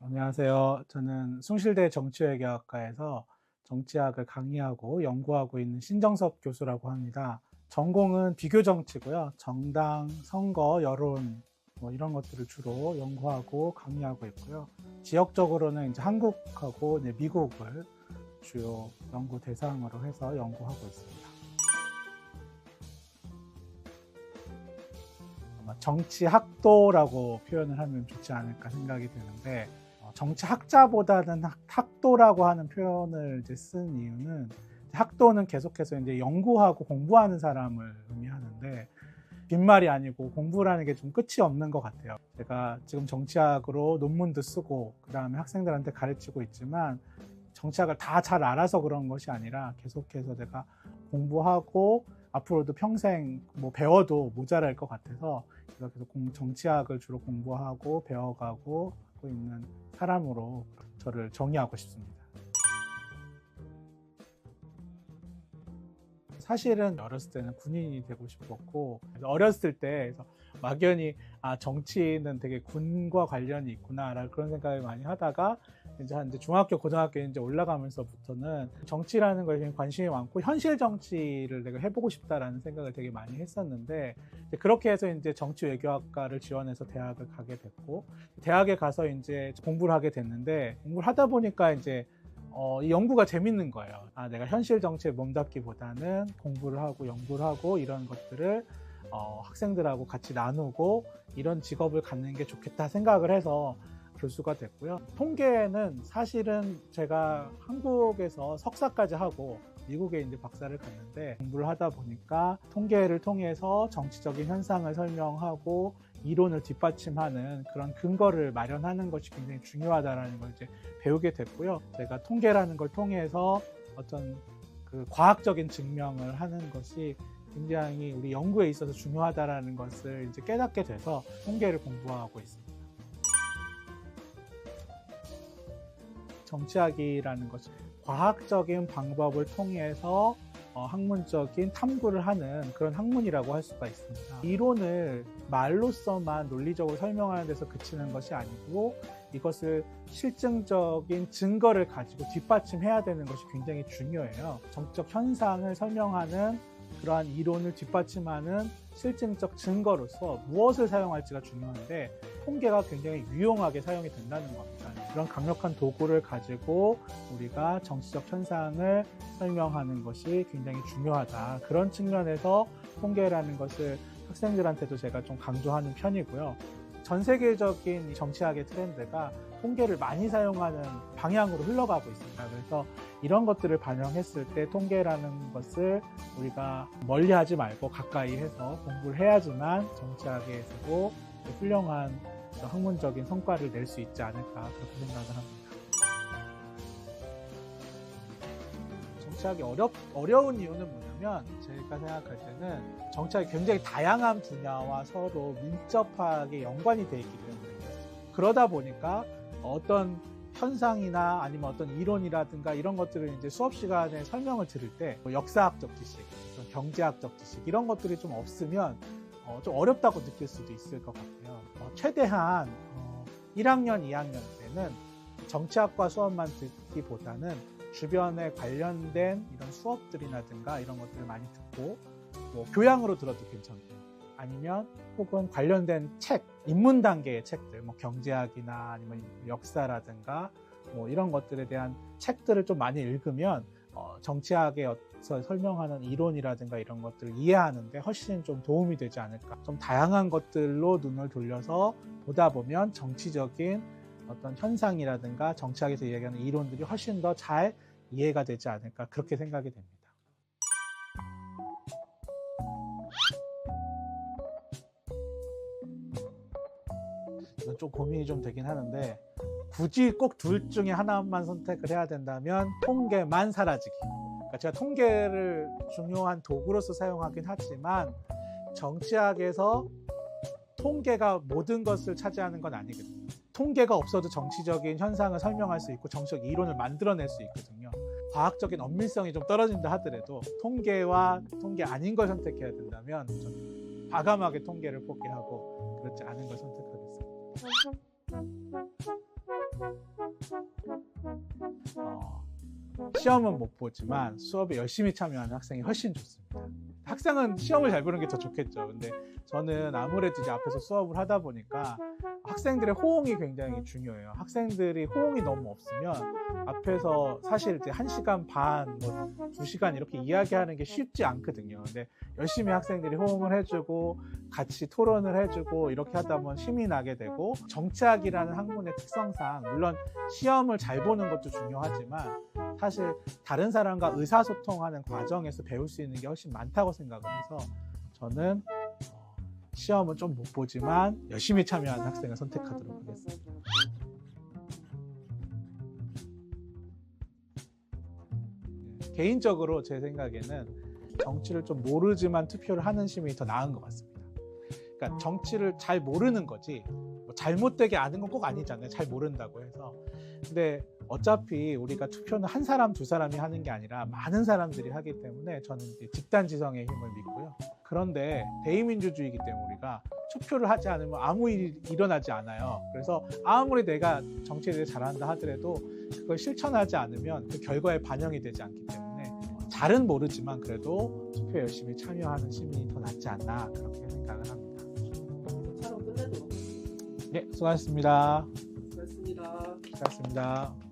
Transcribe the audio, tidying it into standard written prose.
안녕하세요. 저는 숭실대 정치외교학과에서 정치학을 강의하고 연구하고 있는 신정섭 교수라고 합니다. 전공은 비교정치고요. 정당, 선거, 여론 이런 것들을 주로 연구하고 강의하고 있고요. 지역적으로는 이제 한국하고 미국을 주요 연구 대상으로 해서 연구하고 있습니다. 아마 정치학도라고 표현을 하면 좋지 않을까 생각이 드는데, 정치학자보다는 학도라고 하는 표현을 이제 쓴 이유는, 학도는 계속해서 이제 연구하고 공부하는 사람을 의미하는데, 빈말이 아니고 공부라는 게 좀 끝이 없는 것 같아요. 제가 지금 정치학으로 논문도 쓰고 그 다음에 학생들한테 가르치고 있지만, 정치학을 다 잘 알아서 그런 것이 아니라 계속해서 내가 공부하고 앞으로도 평생 배워도 모자랄 것 같아서 제가 계속 정치학을 주로 공부하고 배워가고 있는 사람으로 저를 정의하고 싶습니다. 사실은 어렸을 때는 군인이 되고 싶었고, 어렸을 때 막연히 정치는 되게 군과 관련이 있구나 그런 생각을 많이 하다가 이제 중학교 고등학교 이제 올라가면서부터는 정치라는 거에 관심이 많고 현실 정치를 내가 해보고 싶다라는 생각을 되게 많이 했었는데, 그렇게 해서 이제 정치외교학과를 지원해서 대학을 가게 됐고, 대학에 가서 이제 공부를 하게 됐는데, 공부를 하다 보니까 이제 이 연구가 재밌는 거예요. 내가 현실 정치에 몸담기보다는 공부를 하고 연구를 하고 이런 것들을 학생들하고 같이 나누고 이런 직업을 갖는 게 좋겠다 생각을 해서 교수가 됐고요. 통계는 사실은 제가 한국에서 석사까지 하고 미국에 이제 박사를 갔는데, 공부를 하다 보니까 통계를 통해서 정치적인 현상을 설명하고 이론을 뒷받침하는 그런 근거를 마련하는 것이 굉장히 중요하다는 걸 이제 배우게 됐고요. 제가 통계라는 걸 통해서 어떤 그 과학적인 증명을 하는 것이 굉장히 우리 연구에 있어서 중요하다는 것을 이제 깨닫게 돼서 통계를 공부하고 있습니다. 정치학이라는 것이 과학적인 방법을 통해서 학문적인 탐구를 하는 그런 학문이라고 할 수가 있습니다. 이론을 말로서만 논리적으로 설명하는 데서 그치는 것이 아니고, 이것을 실증적인 증거를 가지고 뒷받침해야 되는 것이 굉장히 중요해요. 정치적 현상을 설명하는 그러한 이론을 뒷받침하는 실증적 증거로서 무엇을 사용할지가 중요한데, 통계가 굉장히 유용하게 사용이 된다는 겁니다. 그런 강력한 도구를 가지고 우리가 정치적 현상을 설명하는 것이 굉장히 중요하다. 그런 측면에서 통계라는 것을 학생들한테도 제가 좀 강조하는 편이고요. 전 세계적인 정치학의 트렌드가 통계를 많이 사용하는 방향으로 흘러가고 있습니다. 그래서 이런 것들을 반영했을 때 통계라는 것을 우리가 멀리하지 말고 가까이 해서 공부를 해야지만 정치학에서도 훌륭한 학문적인 성과를 낼 수 있지 않을까, 그렇게 생각을 합니다. 정치학이 어려운 이유는 뭐냐면, 제가 생각할 때는 정치학이 굉장히 다양한 분야와 서로 밀접하게 연관이 되어 있기 때문에, 그러다 보니까 어떤 현상이나 아니면 어떤 이론이라든가 이런 것들을 이제 수업 시간에 설명을 들을 때 역사학적 지식, 경제학적 지식 이런 것들이 좀 없으면 좀 어렵다고 느낄 수도 있을 것 같아요. 최대한 1학년, 2학년 때는 정치학과 수업만 듣기보다는 주변에 관련된 이런 수업들이라든가 이런 것들을 많이 듣고, 교양으로 들어도 괜찮고요. 아니면 혹은 관련된 책, 입문 단계의 책들, 경제학이나 아니면 역사라든가 이런 것들에 대한 책들을 좀 많이 읽으면 정치학에서 설명하는 이론이라든가 이런 것들을 이해하는데 훨씬 좀 도움이 되지 않을까. 좀 다양한 것들로 눈을 돌려서 보다 보면 정치적인 어떤 현상이라든가 정치학에서 이야기하는 이론들이 훨씬 더 잘 이해가 되지 않을까, 그렇게 생각이 됩니다. 이건 좀 고민이 좀 되긴 하는데, 굳이 꼭 둘 중에 하나만 선택을 해야 된다면 통계만 사라지기. 그러니까 제가 통계를 중요한 도구로서 사용하긴 하지만 정치학에서 통계가 모든 것을 차지하는 건 아니거든요. 통계가 없어도 정치적인 현상을 설명할 수 있고 정치적 이론을 만들어낼 수 있거든요. 과학적인 엄밀성이 좀 떨어진다 하더라도 통계와 통계 아닌 걸 선택해야 된다면 좀 과감하게 통계를 포기하고 그렇지 않은 걸 선택하겠습니다. 시험은 못 보지만 수업에 열심히 참여하는 학생이 훨씬 좋습니다. 학생은 시험을 잘 보는 게 더 좋겠죠. 근데 저는 아무래도 이제 앞에서 수업을 하다 보니까 학생들의 호응이 굉장히 중요해요. 학생들이 호응이 너무 없으면 앞에서 사실 이제 1시간 반, 2시간 이렇게 이야기하는 게 쉽지 않거든요. 근데 열심히 학생들이 호응을 해주고 같이 토론을 해주고 이렇게 하다 보면 힘이 나게 되고, 정치학이라는 학문의 특성상 물론 시험을 잘 보는 것도 중요하지만 사실 다른 사람과 의사소통하는 과정에서 배울 수 있는 게 훨씬 많다고 생각을 해서 저는 시험은 좀 못 보지만 열심히 참여하는 학생을 선택하도록 하겠습니다. 개인적으로 제 생각에는 정치를 좀 모르지만 투표를 하는 시민이 더 나은 것 같습니다. 그러니까 정치를 잘 모르는 거지 뭐 잘못되게 아는 건 꼭 아니잖아요. 잘 모른다고 해서. 근데 어차피 우리가 투표는 한 사람, 두 사람이 하는 게 아니라 많은 사람들이 하기 때문에 저는 이제 집단지성의 힘을 믿고요. 그런데 대의민주주의이기 때문에 우리가 투표를 하지 않으면 아무 일이 일어나지 않아요. 그래서 아무리 내가 정치에 대해 잘한다 하더라도 그걸 실천하지 않으면 그 결과에 반영이 되지 않기 때문에 잘은 모르지만 그래도 투표에 열심히 참여하는 시민이 더 낫지 않나 그렇게 생각을 합니다. 촬영 끝내도록. 네, 수고하셨습니다. 수고하셨습니다. 수고하셨습니다.